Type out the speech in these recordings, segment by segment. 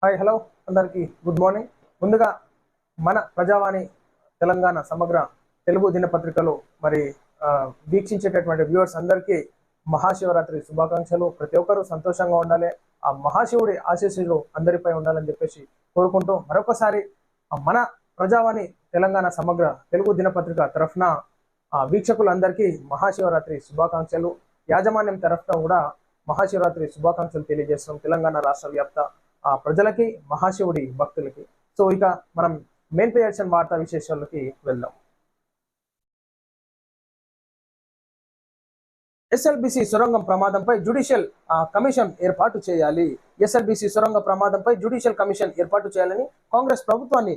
Hi hello అందరికీ good morning. ముందుగా మన ప్రజావాణి తెలంగాణ సమగ్ర తెలుగు దినపత్రికలు మరి వీక్షించేటటువంటి వ్యూవర్స్ అందరికీ మహాశివరాత్రి శుభాకాంక్షలు. ప్రతి ఒక్కరూ సంతోషంగా ఉండాలి, ఆ మహాశివుడి ఆశీస్సులు అందరిపై ఉండాలని చెప్పేసి కోరుకుంటూ మరొకసారి మన ప్రజావాణి తెలంగాణ సమగ్ర తెలుగు దినపత్రిక తరఫున వీక్షకులందరికీ మహాశివరాత్రి శుభాకాంక్షలు. యాజమాన్యం తరఫున కూడా మహాశివరాత్రి శుభాకాంక్షలు తెలియజేస్తున్నాం తెలంగాణ రాష్ట్ర వ్యాప్త ప్రజలకి, మహాశివుడి భక్తులకి. సో ఇక మనం మెయిన్ పేజ్ వార్తా విశేషాలకి వెళ్దాం. ఎస్ఎల్బిసి సొరంగం ప్రమాదంపై జ్యుడిషియల్ కమిషన్ ఏర్పాటు చేయాలి. ఎస్ఎల్బిసి సొరంగ ప్రమాదంపై జ్యుడిషియల్ కమిషన్ ఏర్పాటు చేయాలని కాంగ్రెస్ ప్రభుత్వాన్ని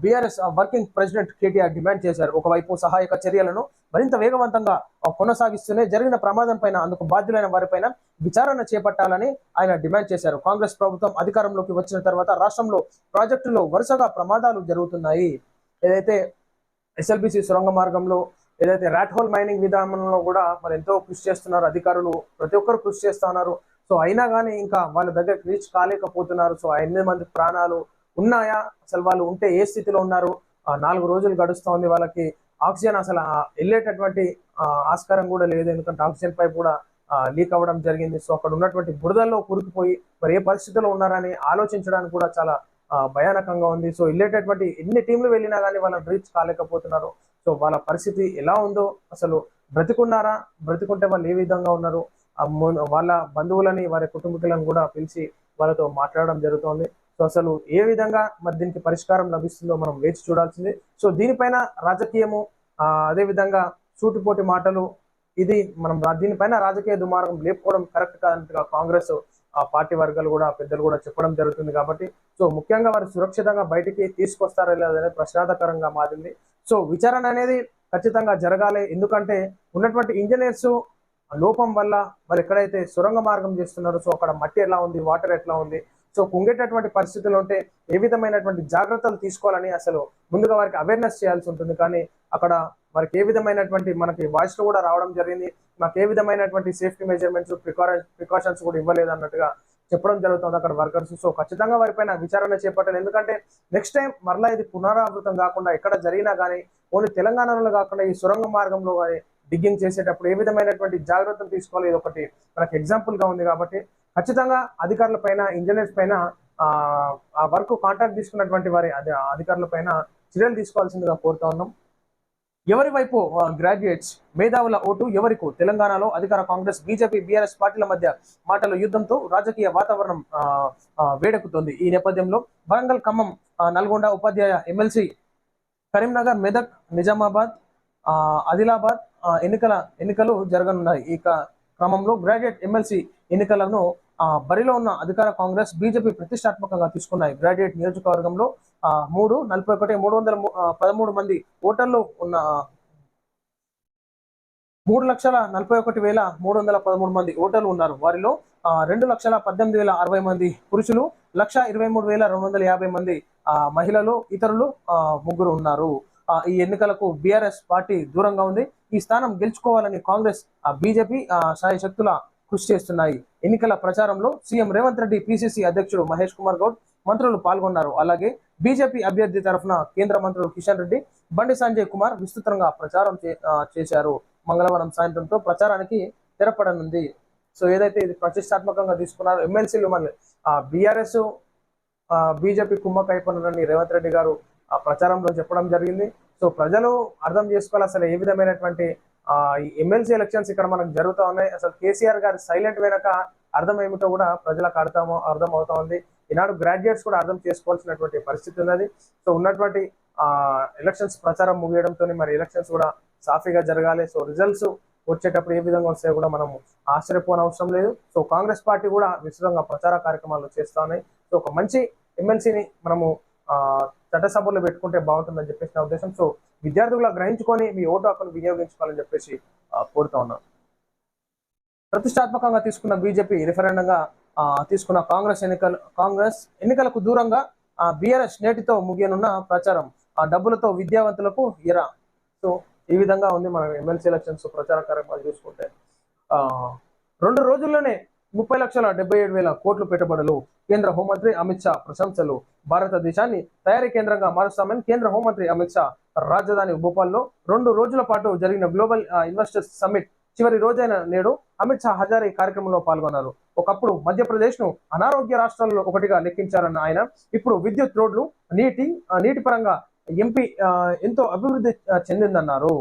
BRS working president KTR demand చేశారు. ఒకవైపు సహాయక చర్యలను మరింత వేగవంతంగా కొనసాగిస్తూనే జరిగిన ప్రమాదం పైన అందుకు బాధ్యులైన వారిపైన విచారణ చేపట్టాలని ఆయన డిమాండ్ చేశారు. కాంగ్రెస్ ప్రభుత్వం అధికారంలోకి వచ్చిన తర్వాత రాష్ట్రంలో ప్రాజెక్టులో వరుసగా ప్రమాదాలు జరుగుతున్నాయి. ఏదైతే ఎస్ఎల్బిసి సొరంగ మార్గంలో ఏదైతే ర్యాట్ హోల్ మైనింగ్ విధానంలో కూడా మరి ఎంతో కృషి చేస్తున్నారు అధికారులు, ప్రతి ఒక్కరు కృషి చేస్తా ఉన్నారు. సో అయినా కానీ ఇంకా వాళ్ళ దగ్గర రీచ్ కాలేకపోతున్నారు. సో 8 మంది ప్రాణాలు ఉన్నాయా, అసలు వాళ్ళు ఉంటే ఏ స్థితిలో ఉన్నారు? 4 రోజులు గడుస్తూ ఉంది, వాళ్ళకి ఆక్సిజన్ అసలు వెళ్ళేటటువంటి ఆస్కారం కూడా లేదు, ఎందుకంటే ఆక్సిజన్ పైప్ కూడా లీక్ అవ్వడం జరిగింది. సో అక్కడ ఉన్నటువంటి బురదల్లో కురికిపోయి మరి ఏ పరిస్థితిలో ఉన్నారని ఆలోచించడానికి కూడా చాలా భయానకంగా ఉంది. సో వెళ్ళేటటువంటి ఎన్ని టీంలు వెళ్ళినా కానీ వాళ్ళని రీచ్ కాలేకపోతున్నారు. సో వాళ్ళ పరిస్థితి ఎలా ఉందో, అసలు బ్రతికున్నారా, బ్రతికుంటే వాళ్ళు ఏ విధంగా ఉన్నారు, వాళ్ళ బంధువులని వారి కుటుంబీకులను కూడా పిలిచి వాళ్ళతో మాట్లాడడం జరుగుతోంది. సో అసలు ఏ విధంగా మరి దీనికి పరిష్కారం లభిస్తుందో మనం వేచి చూడాల్సింది. సో దీనిపైన రాజకీయము అదేవిధంగా సూటిపోటి మాటలు, ఇది మనం దీనిపైన రాజకీయ దుమారం లేపుకోవడం కరెక్ట్ కాదంటగా కాంగ్రెస్ పార్టీ వర్గాలు కూడా పెద్దలు కూడా చెప్పడం జరుగుతుంది. కాబట్టి సో ముఖ్యంగా వారు సురక్షితంగా బయటికి తీసుకొస్తారా లేదనే ప్రశ్నార్థకరంగా మారింది. సో విచారణ అనేది ఖచ్చితంగా జరగాలి, ఎందుకంటే ఉన్నటువంటి ఇంజనీర్స్ లోపం వల్ల మరి ఎక్కడైతే సొరంగ మార్గం చేస్తున్నారో సో అక్కడ మట్టి ఎలా ఉంది, వాటర్ ఎట్లా ఉంది, సో కుంగేటటువంటి పరిస్థితులు ఉంటే ఏ విధమైనటువంటి జాగ్రత్తలు తీసుకోవాలని అసలు ముందుగా వారికి అవేర్నెస్ చేయాల్సి ఉంటుంది. కానీ అక్కడ వారికి ఏ విధమైనటువంటి మనకి వాయిస్ లో కూడా రావడం జరిగింది, మాకు ఏ విధమైనటువంటి సేఫ్టీ మెజర్మెంట్స్ ప్రికాషన్స్ కూడా ఇవ్వలేదు అన్నట్టుగా చెప్పడం జరుగుతుంది అక్కడ వర్కర్స్. సో ఖచ్చితంగా వారిపైన విచారణ చేపట్టాలి, ఎందుకంటే నెక్స్ట్ టైం మరలా ఇది పునరావృతం కాకుండా ఎక్కడ జరిగినా కానీ ఓన్లీ తెలంగాణలో కాకుండా ఈ సొరంగ మార్గంలో కానీ డిగ్గింగ్ చేసేటప్పుడు ఏ విధమైనటువంటి జాగ్రత్తలు తీసుకోవాలి, ఇది ఒకటి మనకు ఎగ్జాంపుల్ గా ఉంది. కాబట్టి ఖచ్చితంగా అధికారుల పైన, ఇంజనీర్స్ పైన ఆ వర్క్ కాంట్రాక్ట్ తీసుకున్నటువంటి వారి అధికారుల పైన చర్యలు తీసుకోవాల్సిందిగా కోరుతా ఉన్నాం. ఎవరి వైపు గ్రాడ్యుయేట్స్, మేధావుల ఓటు ఎవరికు? తెలంగాణలో అధికార కాంగ్రెస్, బీజేపీ, బీఆర్ఎస్ పార్టీల మధ్య మాటల యుద్ధంతో రాజకీయ వాతావరణం వేడెక్కుతోంది. ఈ నేపథ్యంలో వరంగల్, ఖమ్మం, నల్గొండ ఉపాధ్యాయ ఎమ్మెల్సీ, కరీంనగర్, మెదక్, నిజామాబాద్, ఆదిలాబాద్ ఎన్నికలు జరగనున్నాయి. ఈ క్రమంలో గ్రాడ్యుయేట్ ఎమ్మెల్సీ ఎన్నికలను బరిలో ఉన్న అధికార కాంగ్రెస్, బీజేపీ ప్రతిష్టాత్మకంగా తీసుకున్నాయి. గ్రాడ్యుయేట్ నియోజకవర్గంలో 341,313 మంది ఓటర్లు ఉన్న 3,41,313 మంది ఓటర్లు ఉన్నారు. వారిలో 2,18,060 మంది పురుషులు, 1,23,250 మంది మహిళలు, ఇతరులు 3 ఉన్నారు. ఈ ఎన్నికలకు బీఆర్ఎస్ పార్టీ దూరంగా ఉంది. ఈ స్థానం గెలుచుకోవాలని కాంగ్రెస్, బీజేపీ శాయశక్తుల కృషి చేస్తున్నాయి. ఎన్నికల ప్రచారంలో సీఎం రేవంత్ రెడ్డి, పిసిసి అధ్యక్షుడు మహేష్ కుమార్ గౌడ్, మంత్రులు పాల్గొన్నారు. అలాగే బీజేపీ అభ్యర్థి తరఫున కేంద్ర మంత్రులు కిషన్ రెడ్డి, బండి సంజయ్ కుమార్ విస్తృతంగా ప్రచారం చేశారు. మంగళవారం సాయంత్రంతో ప్రచారానికి తెరపడనుంది. సో ఏదైతే ఇది ప్రతిష్టాత్మకంగా తీసుకున్నారో ఎమ్మెల్సీలు మళ్ళీ బీఆర్ఎస్ బీజేపీ కుమ్మక్క అయిపోయినారని రేవంత్ రెడ్డి గారు ప్రచారంలో చెప్పడం జరిగింది. సో ప్రజలు అర్థం చేసుకోవాలి అసలు ఏ విధమైనటువంటి ఎమ్మెల్సీ ఎలక్షన్స్ ఇక్కడ మనకు జరుగుతూ ఉన్నాయి. అసలు కేసీఆర్ గారి సైలెంట్ వెనక అర్థం ఏమిటో కూడా ప్రజలకు అర్థం అవుతా ఉంది. ఈనాడు గ్రాడ్యుయేట్స్ కూడా అర్థం చేసుకోవాల్సినటువంటి పరిస్థితి ఉన్నది. సో ఉన్నటువంటి ఎలక్షన్స్ ప్రచారం ముగియడంతో మరి ఎలక్షన్స్ కూడా సాఫీగా జరగాలి. సో రిజల్ట్స్ వచ్చేటప్పుడు ఏ విధంగా వస్తాయో కూడా మనం ఆశ్చర్యపోనవసరం లేదు. సో కాంగ్రెస్ పార్టీ కూడా విస్తృతంగా ప్రచార కార్యక్రమాలు చేస్తా ఉన్నాయి. సో ఒక మంచి ఎమ్మెల్సీని మనము చట్టసభలో పెట్టుకుంటే బాగుంటుందని చెప్పేసి నా ఉద్దేశం. సో విద్యార్థులు గ్రహించుకొని మీ ఓటు హక్కును వినియోగించుకోవాలని చెప్పేసి కోరుతా ఉన్నాను. ప్రతిష్టాత్మకంగా తీసుకున్న బీజేపీ రిఫరెండంగా తీసుకున్న కాంగ్రెస్ ఎన్నికలకు దూరంగా బీఆర్ఎస్ నేటితో ముగియనున్న ప్రచారం, డబ్బులతో విద్యావంతులకు ఎరా. సో ఈ విధంగా ఉంది మన ఎమ్మెల్సీ ఎలక్షన్స్ ప్రచార కార్యక్రమాలు చూసుకుంటే. 2 రోజుల్లోనే 30,77,000 కోట్లు పెట్టుబడులు. కేంద్ర హోంమంత్రి అమిత్ షా ప్రశంసలు. భారతదేశాన్ని తయారీ కేంద్రంగా మారుస్తామని కేంద్ర హోంమంత్రి అమిత్ షా రాజధాని భోపాల్లో 2 రోజుల పాటు జరిగిన గ్లోబల్ ఇన్వెస్టర్స్ సమ్మిట్ చివరి రోజైన నేడు అమిత్ షా హజారీ కార్యక్రమంలో పాల్గొన్నారు. ఒకప్పుడు మధ్యప్రదేశ్ ను అనారోగ్య రాష్ట్రాలలో ఒకటిగా లెక్కించారన్న ఆయన ఇప్పుడు విద్యుత్, రోడ్లు, నీటి పరంగా ఎంపీ ఎంతో అభివృద్ధి చెందిందన్నారు.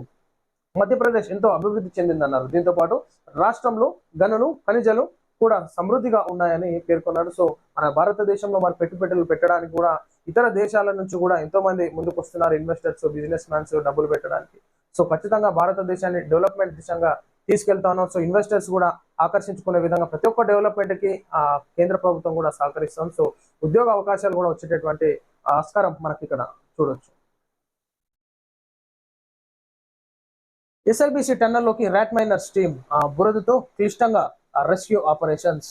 మధ్యప్రదేశ్ ఎంతో అభివృద్ధి చెందిందన్నారు. దీంతో పాటు రాష్ట్రంలో గనులు, ఖనిజాలు కూడా సమృద్ధిగా ఉన్నాయని పేర్కొన్నాడు. సో మన భారతదేశంలో మరి పెట్టుబడులు పెట్టడానికి కూడా ఇతర దేశాల నుంచి కూడా ఎంతో మంది ముందుకు వస్తున్నారు. ఇన్వెస్టర్స్, బిజినెస్ మ్యాన్స్ డబ్బులు పెట్టడానికి. సో ఖచ్చితంగా భారతదేశాన్ని డెవలప్మెంట్ దిశగా తీసుకెళ్తాను. సో ఇన్వెస్టర్స్ కూడా ఆకర్షించుకునే విధంగా ప్రతి ఒక్క డెవలప్మెంట్ కి కేంద్ర ప్రభుత్వం కూడా సహకరిస్తాం. సో ఉద్యోగ అవకాశాలు కూడా వచ్చేటటువంటి ఆస్కారం మనకి ఇక్కడ చూడొచ్చు. ఎస్ఎల్బిసి టన్నెల్లోకి ర్యాట్ మైనర్స్ టీం బురదతో క్లిష్టంగా రెస్క్యూ ఆపరేషన్స్.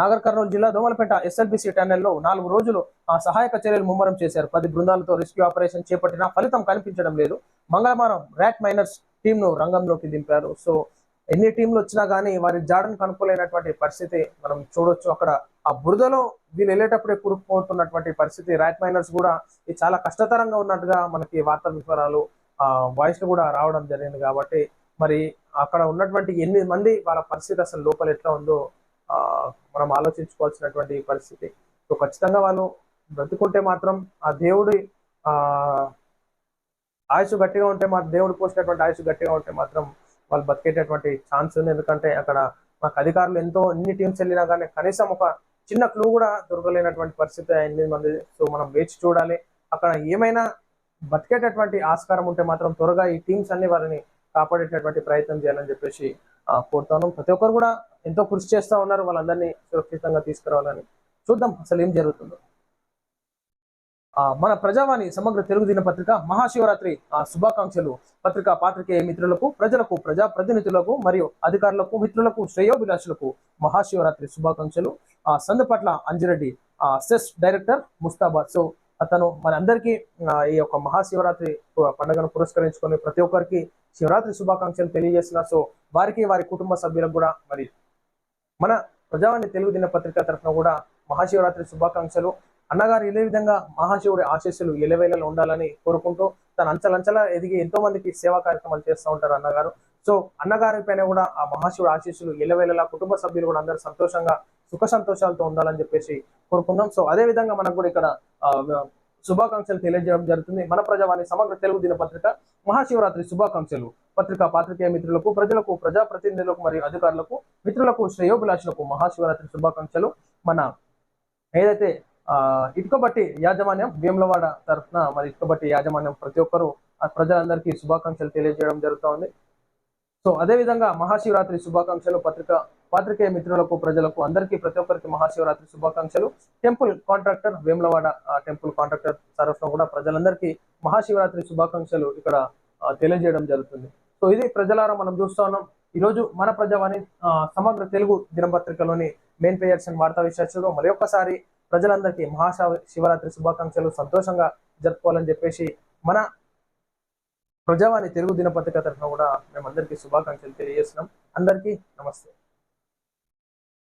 నాగర్ కర్నూలు జిల్లా దోమలపేట ఎస్ఎల్బిసి టన్నెల్లో 4 రోజులు సహాయక చర్యలు ముమ్మరం చేశారు. 10 బృందాలతో రెస్క్యూ ఆపరేషన్ చేపట్టినా ఫలితం కనిపించడం లేదు. మంగళవారం ర్యాట్ మైనర్స్ టీంను రంగంలోకి దింపారు. సో ఎన్ని టీంలు వచ్చినా కానీ వారి జాడను కనుక్కోలేనటువంటి పరిస్థితి మనం చూడొచ్చు. అక్కడ ఆ బురదలో వీళ్ళు వెళ్ళేటప్పుడే కూరుకుపోతున్నటువంటి పరిస్థితి. ర్యాట్ మైనర్స్ కూడా ఇది చాలా కష్టతరంగా ఉన్నట్టుగా మనకి వార్తా వివరాలు వాయిస్ కూడా రావడం జరిగింది. కాబట్టి మరి అక్కడ ఉన్నటువంటి 8 మంది వాళ్ళ పరిస్థితి అసలు లోపల ఎట్లా ఉందో మనం ఆలోచించుకోవాల్సినటువంటి పరిస్థితి. సో ఖచ్చితంగా వాళ్ళు బ్రతుకుంటే మాత్రం ఆ దేవుడి ఆయుష్ గట్టిగా ఉంటే మాత్రం, దేవుడు పోసినటువంటి ఆయుష్ గట్టిగా ఉంటే మాత్రం వాళ్ళు బతికేటటువంటి ఛాన్స్ ఉంది. ఎందుకంటే అక్కడ మాకు అధికారులు ఎన్ని టీమ్స్ వెళ్ళినా కానీ కనీసం ఒక చిన్న క్లూ కూడా దొరకలేనటువంటి పరిస్థితి 8 మంది. సో మనం వేచి చూడాలి. అక్కడ ఏమైనా బతికేటటువంటి ఆస్కారం ఉంటే మాత్రం త్వరగా ఈ టీమ్స్ అన్ని వారిని కాపాడేటటువంటి ప్రయత్నం చేయాలని చెప్పేసి కోరుతాను. ప్రతి ఒక్కరు కూడా ఎంతో కృషి చేస్తూ ఉన్నారు వాళ్ళందరినీ సురక్షితంగా తీసుకురావాలని. చూద్దాం అసలు ఏం జరుగుతుందో. మన ప్రజావాణి సమగ్ర తెలుగు దినపత్రిక మహాశివరాత్రి శుభాకాంక్షలు. పాత్రికేయ మిత్రులకు, ప్రజలకు, ప్రజా ప్రతినిధులకు మరియు అధికారులకు, మిత్రులకు, శ్రేయోభిలాషులకు మహాశివరాత్రి శుభాకాంక్షలు. Sandapatla Anjireddy CESS director Mustabad. So అతను మన అందరికీ ఈ యొక్క మహాశివరాత్రి పండుగను పురస్కరించుకొని ప్రతి ఒక్కరికి శివరాత్రి శుభాకాంక్షలు తెలియజేస్తున్నారు. సో వారికి, వారి కుటుంబ సభ్యులకు కూడా మరి మన ప్రజావాణి తెలుగు దినపత్రిక తరఫున కూడా మహాశివరాత్రి శుభాకాంక్షలు. అన్నగారు ఇదే విధంగా మహాశివుడి ఆశీస్సులు ఎలవేళలో ఉండాలని కోరుకుంటూ తన అంచలంచలా ఎదిగి ఎంతో మందికి సేవా కార్యక్రమాలు చేస్తూ ఉంటారు అన్నగారు. సో అన్నగారి పైన కూడా ఆ మహాశివుడి ఆశీస్సులు ఎలవేళలా కుటుంబ సభ్యులు కూడా అందరూ సంతోషంగా, సుఖ సంతోషాలతో ఉండాలని చెప్పేసి కోరుకుందాం. సో అదే విధంగా మనకు కూడా ఇక్కడ శుభాకాంక్షలు తెలియజేయడం జరుగుతుంది. మన ప్రజావాణి సమగ్ర తెలుగు దినపత్రిక మహాశివరాత్రి శుభాకాంక్షలు. పాత్రికేయ మిత్రులకు, ప్రజలకు, ప్రజాప్రతినిధులకు మరియు అధికారులకు, మిత్రులకు, శ్రేయోభిలాషులకు మహాశివరాత్రి శుభాకాంక్షలు. మన ఏదైతే ఇటుకబట్టి యాజమాన్యం వేములవాడ తరఫున మరి ఇటుకబట్టి యాజమాన్యం ప్రతి ఒక్కరూ ప్రజలందరికీ శుభాకాంక్షలు తెలియజేయడం జరుగుతోంది. సో అదే విధంగా మహాశివరాత్రి శుభాకాంక్షలు పాత్రికేయ మిత్రులకు, ప్రజలకు అందరికీ ప్రతి ఒక్కరికి మహాశివరాత్రి శుభాకాంక్షలు. Temple contractor Vemulawada temple contractor తరఫున కూడా ప్రజలందరికీ మహాశివరాత్రి శుభాకాంక్షలు ఇక్కడ తెలియజేయడం జరుగుతుంది. సో ఇది ప్రజలారా మనం చూస్తా ఉన్నాం. ఈరోజు మన ప్రజావాణి సమగ్ర తెలుగు దినపత్రికలోని మెయిన్ పేజర్స్ అండ్ వార్తా విశేషాలు మరి ఒక్కసారి ప్రజలందరికీ మహాశివరాత్రి శుభాకాంక్షలు సంతోషంగా జరుపుకోవాలని చెప్పేసి మన ప్రజావాణి తెలుగు దినపత్రిక తరఫున కూడా మేము అందరికీ శుభాకాంక్షలు తెలియజేస్తున్నాం. అందరికీ నమస్తే.